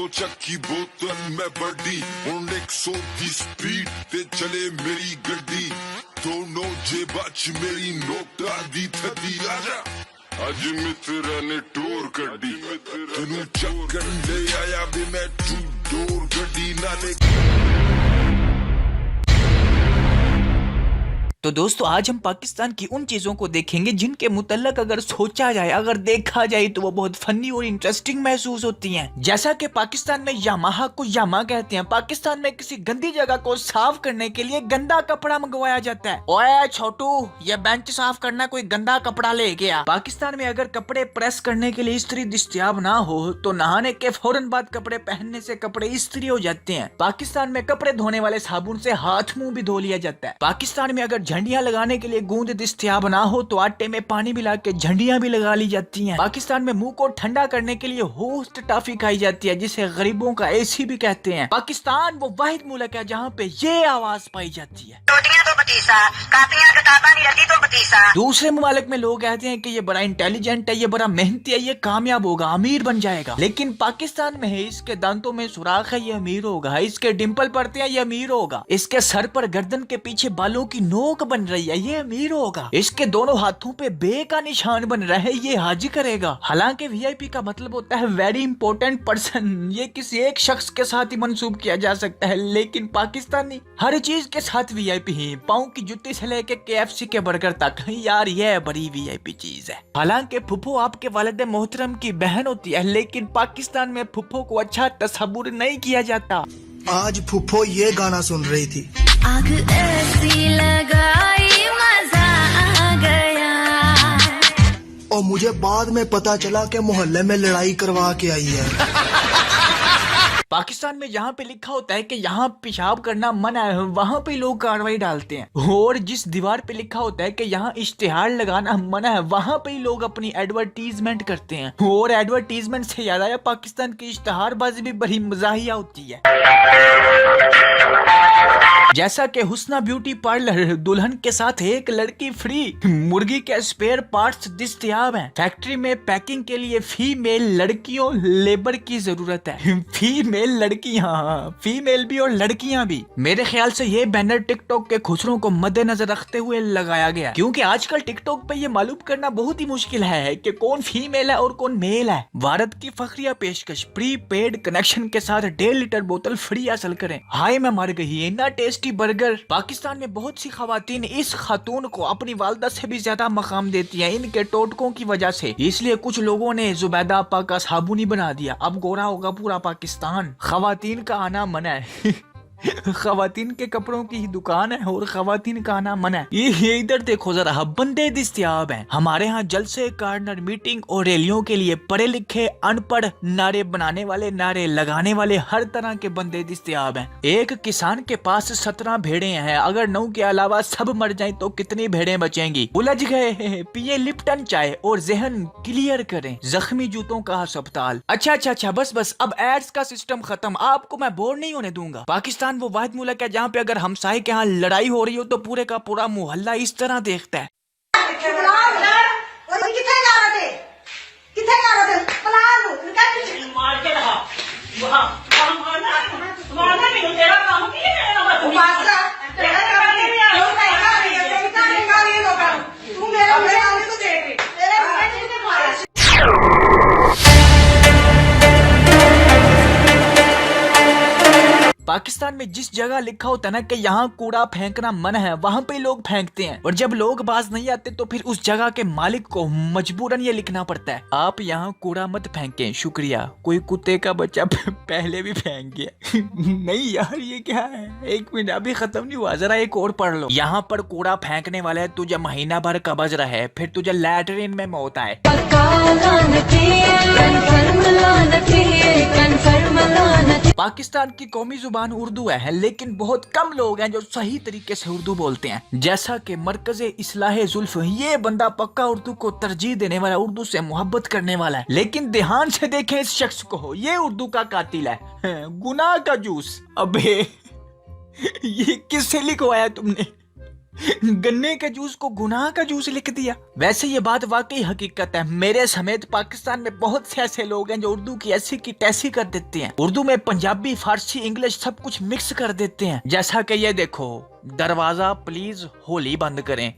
तो ਚੱਕੀ ਬੋਤਲ ਮੈਂ ਵੱਡੀ ਹੁਣ 100 ਦੀ ਸਪੀਡ ਤੇ ਚਲੇ ਮੇਰੀ ਗੱਡੀ ਦੋਨੋਂ ਜੇਬਾਂ 'ਚ ਮੇਰੀ ਨੋਟਾਂ ਦੀ ਥੱਦੀ ਆ ਜਾ ਅੱਜ ਮਿੱਤਰਾਂ ਨੇ ਟੋਰ ਕੱਢੀ ਤੈਨੂੰ ਚੱਕਣ ਲੈ ਆਇਆ ਵੀ ਮੈਂ ਟੂ ਡੋਰ ਗੱਡੀ ਨਾਲੇ। तो दोस्तों आज हम पाकिस्तान की उन चीज़ों को देखेंगे जिनके मुतल्लक अगर सोचा जाए, अगर देखा जाए तो वो बहुत फनी और इंटरेस्टिंग महसूस होती हैं। जैसा कि पाकिस्तान में यामाहा को यामा कहते हैं। पाकिस्तान में किसी गंदी जगह को साफ करने के लिए गंदा कपड़ा मंगवाया जाता है। ओए छोटू, ये बेंच साफ करना कोई गंदा कपड़ा ले गया। पाकिस्तान में अगर कपड़े प्रेस करने के लिए इस्त्री दस्तयाब ना हो तो नहाने के फौरन बाद कपड़े पहनने से कपड़े इस्त्री हो जाते हैं। पाकिस्तान में कपड़े धोने वाले साबुन से हाथ मुंह भी धो लिया जाता है। पाकिस्तान में अगर झंडियां लगाने के लिए गूंद दस्तयाब ना हो तो आटे में पानी मिला के झंडियां भी लगा ली जाती हैं। पाकिस्तान में मुंह को ठंडा करने के लिए होस्ट टॉफी खाई जाती है जिसे गरीबों का एसी भी कहते हैं। पाकिस्तान वो वाहिद मुल्क है जहाँ पे ये आवाज पाई जाती है, दूसरे मुमालिक में लोग कहते हैं कि ये बड़ा इंटेलिजेंट है, ये बड़ा मेहनती है, ये कामयाब होगा, अमीर बन जाएगा। लेकिन पाकिस्तान में है इसके दांतों में सुराख है, ये अमीर होगा। इसके डिम्पल पड़ते हैं, ये अमीर होगा। इसके सर पर गर्दन के पीछे बालों की नोक बन रही है, ये अमीर होगा। इसके दोनों हाथों पे बे का निशान बन रहा है, ये हाजी करेगा। हालांकि वीआईपी का मतलब होता है वेरी इंपॉर्टेंट पर्सन। ये किसी एक शख्स के साथ ही मंसूब किया जा सकता है, लेकिन पाकिस्तानी हर चीज के साथ वीआईपी ही। पाँव की जुत्ती से लेके KFC के बर्गर तक, यार ये बड़ी वीआईपी चीज है। हालांकि फुफो आपके वालिद मोहतरम की बहन होती है, लेकिन पाकिस्तान में फुफो को अच्छा तस्वुर नहीं किया जाता। आज फुफो ये गाना सुन रही थी, आग ऐसी लगाई मजा आ गया, और मुझे बाद में पता चला कि मोहल्ले में लड़ाई करवा के आई है। पाकिस्तान में जहाँ पे लिखा होता है कि यहाँ पेशाब करना मना है, वहाँ पे लोग कार्रवाई डालते हैं। और जिस दीवार पे लिखा होता है कि यहाँ इश्तिहार लगाना मना है, वहाँ पे लोग अपनी एडवर्टीजमेंट करते हैं। और एडवर्टीजमेंट से याद आया, पाकिस्तान की इश्तिहारबाजी भी बड़ी मजाहिया होती है। जैसा कि हुस्ना ब्यूटी पार्लर, दुल्हन के साथ एक लड़की फ्री, मुर्गी के स्पेयर पार्ट्स दस्तयाब हैं। फैक्ट्री में पैकिंग के लिए फीमेल लड़कियों लेबर की जरूरत है। फीमेल लड़कियां, फीमेल भी और लड़कियां भी। मेरे ख्याल से ये बैनर टिकटॉक के खुसरों को मद्देनजर रखते हुए लगाया गया, क्योंकि आजकल टिकटॉक पे ये मालूम करना बहुत ही मुश्किल है कि कौन फीमेल है और कौन मेल है। भारत की फखरिया पेशकश, प्री पेड कनेक्शन के साथ 1.5 लीटर बोतल फ्री हासिल करें। हाय मैं मर गई, इतना टेस्टी बर्गर। पाकिस्तान में बहुत सी खवातीन इस खातून को अपनी वालदा से भी ज्यादा मकाम देती हैं इनके टोटकों की वजह से। इसलिए कुछ लोगों ने जुबैदा आपा का साबुनी बना दिया, अब गोरा होगा पूरा पाकिस्तान। खवातीन का आना मना है। खवातीन के कपड़ों की दुकान है और खवातीन का आना मना है। ये इधर देखो जरा, बंदे दस्तयाब हैं। हमारे यहाँ जलसे, कार्नर, मीटिंग और रैलियों के लिए पढ़े लिखे, अनपढ़, नारे बनाने वाले, नारे लगाने वाले, हर तरह के बंदे दस्तयाब हैं। एक किसान के पास 17 भेड़े हैं। अगर 9 के अलावा सब मर जाएं तो कितनी भेड़ें बचेंगी? उलझ गए, पिए लिप्टन चाय और जहन क्लियर करें। जख्मी जूतों का अस्पताल। अच्छा, बस अब एड्स का सिस्टम खत्म। आपको मैं बोर नहीं होने दूंगा। पाकिस्तान वो वाहिद मुल्क है जहाँ पे अगर हमसाये के यहाँ लड़ाई हो रही हो तो पूरे का पूरा मोहल्ला इस तरह देखता है। पाकिस्तान में जिस जगह लिखा होता है ना कि यहाँ कूड़ा फेंकना मना है, वहाँ पे लोग फेंकते हैं। और जब लोग बाज नहीं आते तो फिर उस जगह के मालिक को मजबूरन ये लिखना पड़ता है, आप यहाँ कूड़ा मत फेंकें, शुक्रिया। कोई कुत्ते का बच्चा पहले भी फेंक गया। नहीं यार ये क्या है, एक मिनट अभी खत्म नहीं हुआ, जरा एक और पढ़ लो। यहाँ पर कूड़ा फेंकने वाला है, तुझे महीना भर कब्ज रहे, फिर तुझे लैटरिन में मौत आए। पाकिस्तान की कौमी जुबान उर्दू है, लेकिन बहुत कम लोग हैं जो सही तरीके से उर्दू बोलते हैं। जैसा कि मरकज़े इस्लाहे जुल्फ, ये बंदा पक्का उर्दू को तरजीह देने वाला, उर्दू से मोहब्बत करने वाला है। लेकिन ध्यान से देखें इस शख्स को, ये उर्दू का कातिल है, गुनाह का जूस। अबे ये किससे लिखवाया तुमने? गन्ने के जूस को गुनाह का जूस लिख दिया। वैसे ये बात वाकई हकीकत है। मेरे समेत पाकिस्तान में बहुत से ऐसे लोग हैं जो उर्दू की ऐसी की तैसी कर देते हैं। उर्दू में पंजाबी, फारसी, इंग्लिश सब कुछ मिक्स कर देते हैं। जैसा कि ये देखो, दरवाजा प्लीज होली बंद करें।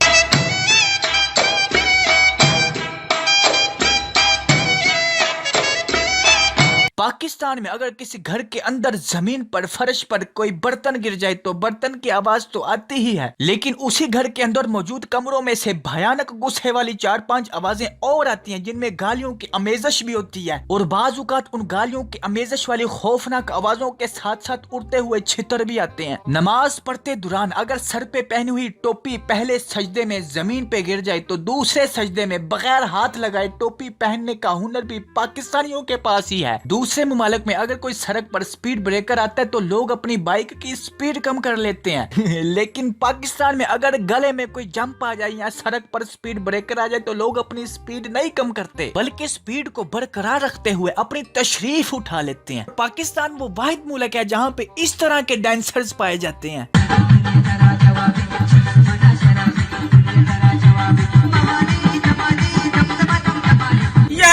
पाकिस्तान में अगर किसी घर के अंदर जमीन पर, फर्श पर कोई बर्तन गिर जाए तो बर्तन की आवाज तो आती ही है, लेकिन उसी घर के अंदर मौजूद कमरों में से भयानक गुस्से वाली 4-5 आवाजें और आती हैं, जिनमें गालियों की आमेजश भी होती है। और बाज औकात उन गालियों की आमेजश वाली खौफनाक आवाजों के साथ साथ उड़ते हुए छितर भी आते हैं। नमाज पढ़ते दौरान अगर सर पे पहनी हुई टोपी पहले सजदे में जमीन पे गिर जाए तो दूसरे सजदे में बगैर हाथ लगाए टोपी पहनने का हुनर भी पाकिस्तानियों के पास ही है। दूसरे मुमालिक में अगर कोई सड़क पर स्पीड ब्रेकर आता है तो लोग अपनी बाइक की स्पीड कम कर लेते हैं लेकिन पाकिस्तान में अगर गले में कोई जंप आ जाए या सड़क पर स्पीड ब्रेकर आ जाए तो लोग अपनी स्पीड नहीं कम करते, बल्कि स्पीड को बरकरार रखते हुए अपनी तशरीफ उठा लेते हैं। पाकिस्तान वो वाहिद मुल्क है जहाँ पे इस तरह के डांसर्स पाए जाते हैं।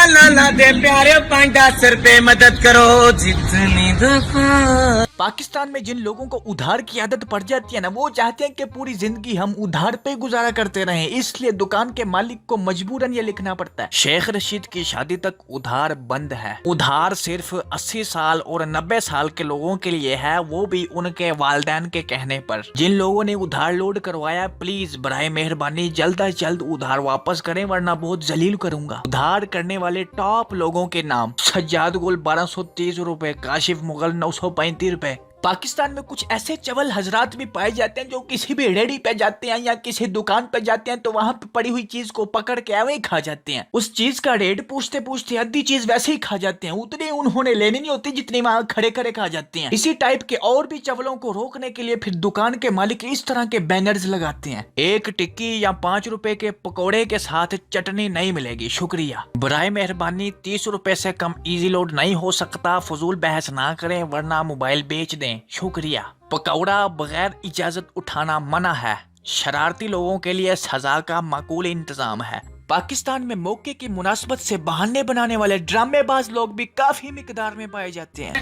लाला दे प्यारे 5-10 रुपए मदद करो जितनी दफा। पाकिस्तान में जिन लोगों को उधार की आदत पड़ जाती है ना, वो चाहते हैं कि पूरी जिंदगी हम उधार पे गुजारा करते रहें, इसलिए दुकान के मालिक को मजबूरन ये लिखना पड़ता है शेख रशीद की शादी तक उधार बंद है। उधार सिर्फ 80 साल और 90 साल के लोगों के लिए है, वो भी उनके वालिदैन के कहने पर। जिन लोगों ने उधार लोड करवाया प्लीज बराए मेहरबानी जल्द अज जल्द उधार वापस करें, वरना बहुत जलील करूंगा। उधार करने वाले टॉप लोगों के नाम: सज्जाद गुल 1230 रुपए, काशिफ मुगल 935 रुपए। पाकिस्तान में कुछ ऐसे चवल हजरात भी पाए जाते हैं जो किसी भी रेडी पे जाते हैं या किसी दुकान पे जाते हैं तो वहां पे पड़ी हुई चीज को पकड़ के ऐवे ही खा जाते हैं। उस चीज का रेट पूछते पूछते आधी चीज वैसे ही खा जाते हैं, उतनी उन्होंने लेनी नहीं होती जितनी वहां खड़े खड़े खा जाते हैं। इसी टाइप के और भी चवलों को रोकने के लिए फिर दुकान के मालिक इस तरह के बैनर्स लगाते हैं: 1 टिक्की या 5 रुपए के पकौड़े के साथ चटनी नहीं मिलेगी, शुक्रिया। बराए मेहरबानी 30 रुपए से कम इजी लोड नहीं हो सकता, फजूल बहस ना करें वरना मोबाइल बेच दें, शुक्रिया। पकौड़ा बगैर इजाजत उठाना मना है, शरारती लोगों के लिए सजा का माकूल इंतजाम है। पाकिस्तान में मौके की मुनासबत से बहाने बनाने वाले ड्रामेबाज लोग भी काफी मिकदार में पाए जाते हैं।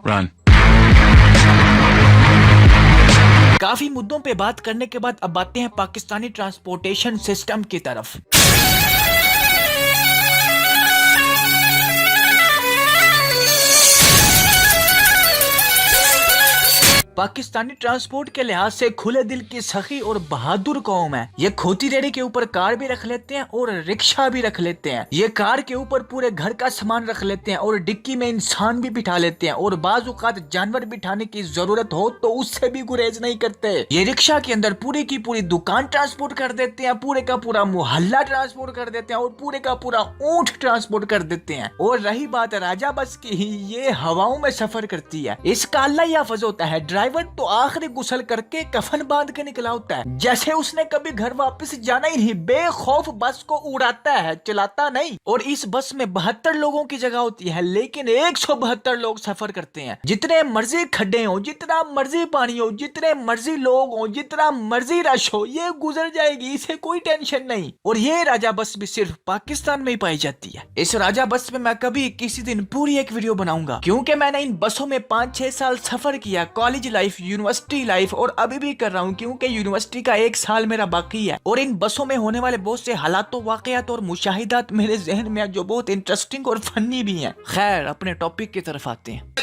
Run. काफी मुद्दों पे बात करने के बाद अब आते हैं पाकिस्तानी ट्रांसपोर्टेशन सिस्टम की तरफ। पाकिस्तानी ट्रांसपोर्ट के लिहाज से खुले दिल की सखी और बहादुर कौम है। ये खोती रेड़ी के ऊपर कार भी रख लेते हैं और रिक्शा भी रख लेते हैं। ये कार के ऊपर पूरे घर का सामान रख लेते हैं और डिक्की में इंसान भी बिठा लेते हैं, और बाज औकात जानवर बिठाने की जरूरत हो तो उससे भी गुरेज नहीं करते। ये रिक्शा के अंदर पूरी की पूरी दुकान ट्रांसपोर्ट कर देते हैं, पूरे का पूरा मोहल्ला ट्रांसपोर्ट कर देते हैं और पूरे का पूरा ऊंट ट्रांसपोर्ट कर देते हैं। और रही बात राजा बस की, ये हवाओं में सफर करती है। इसका अल्लाह ही हाफिज होता है। ड्राइवर तो आखिरी गुसल करके कफन बांध के निकला होता है, जैसे उसने कभी घर वापस जाना ही नहीं। बेखौफ बस को उड़ाता है, चलाता नहीं। और इस बस में 72 लोगों की जगह होती है, लेकिन 172 लोग सफर करते हैं। जितने मर्जी खड्डे हो, जितना मर्जी पानी हो, जितने मर्जी लोग हो, जितना मर्जी रश हो, ये गुजर जाएगी, इसे कोई टेंशन नहीं। और ये राजा बस भी सिर्फ पाकिस्तान में ही पाई जाती है। इस राजा बस में मैं कभी किसी दिन पूरी एक वीडियो बनाऊंगा, क्योंकि मैंने इन बसों में 5-6 साल सफर किया। कॉलेज लाइफ, यूनिवर्सिटी लाइफ, और अभी भी कर रहा हूँ क्योंकि यूनिवर्सिटी का 1 साल मेरा बाकी है। और इन बसों में होने वाले बहुत से हालातों, वाकयात और मुशाहिदात मेरे जहन में जो बहुत इंटरेस्टिंग और फनी भी हैं। खैर, अपने टॉपिक की तरफ आते हैं।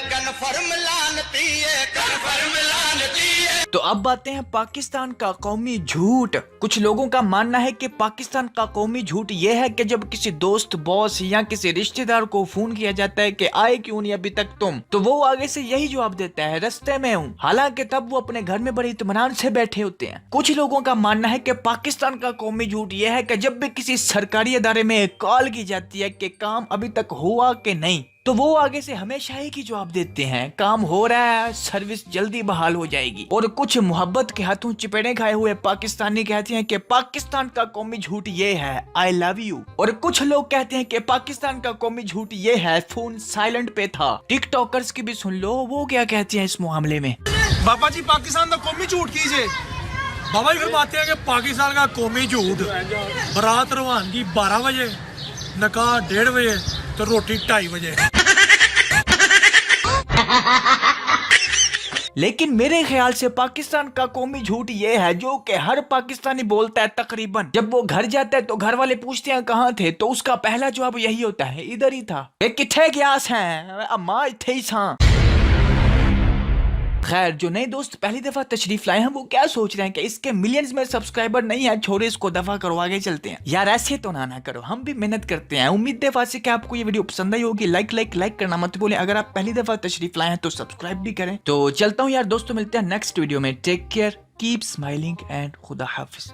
तो अब बातें हैं पाकिस्तान का कौमी झूठ। कुछ लोगों का मानना है कि पाकिस्तान का कौमी झूठ यह है कि जब किसी दोस्त, बॉस या किसी रिश्तेदार को फोन किया जाता है कि आए क्यों नहीं अभी तक तुम, तो वो आगे से यही जवाब देता है, रास्ते में हूँ। हालांकि तब वो अपने घर में बड़े इत्मीनान से बैठे होते हैं। कुछ लोगों का मानना है कि पाकिस्तान का कौमी झूठ यह है कि जब भी किसी सरकारी अदारे में कॉल की जाती है कि काम अभी तक हुआ कि नहीं, तो वो आगे से हमेशा ही की जवाब देते हैं, काम हो रहा है, सर्विस जल्दी बहाल हो जाएगी। और कुछ मोहब्बत के हाथों चपेड़े खाए हुए पाकिस्तानी कहते हैं कि पाकिस्तान का कौमी झूठ ये है, आई लव यू। और कुछ लोग कहते हैं कि पाकिस्तान का कौमी झूठ ये है, फोन साइलेंट पे था। टिकटॉकर्स की भी सुन लो, वो क्या कहते हैं इस मामले में। बाबा जी पाकिस्तान का कौमी झूठ कीजिए। बाबा जी फरमाते हैं कि पाकिस्तान का कौमी झूठ, बारात रवानगी 12 बजे, नकाह 1:30 बजे, तो रोटी 2:30 बजे। लेकिन मेरे ख्याल से पाकिस्तान का कौमी झूठ ये है जो कि हर पाकिस्तानी बोलता है तकरीबन। जब वो घर जाता है तो घर वाले पूछते हैं कहाँ थे, तो उसका पहला जवाब यही होता है, इधर ही था। किथे ग्यास हैं अम्मा, इथे ही था। खैर, जो नए दोस्त पहली दफा तशरीफ लाए हैं वो क्या सोच रहे हैं कि इसके मिलियंस में सब्सक्राइबर नहीं है, छोरे इसको दफा करो, आगे चलते हैं। यार ऐसे तो ना करो, हम भी मेहनत करते हैं। उम्मीद है फासिक कि आपको ये वीडियो पसंद आई होगी। लाइक करना मत भूलें। अगर आप पहली दफा तशरीफ लाए हैं तो सब्सक्राइब भी करें। तो चलता हूँ यार दोस्तों, मिलते हैं नेक्स्ट वीडियो में। Take care, keep smiling and खुदा हाफिज।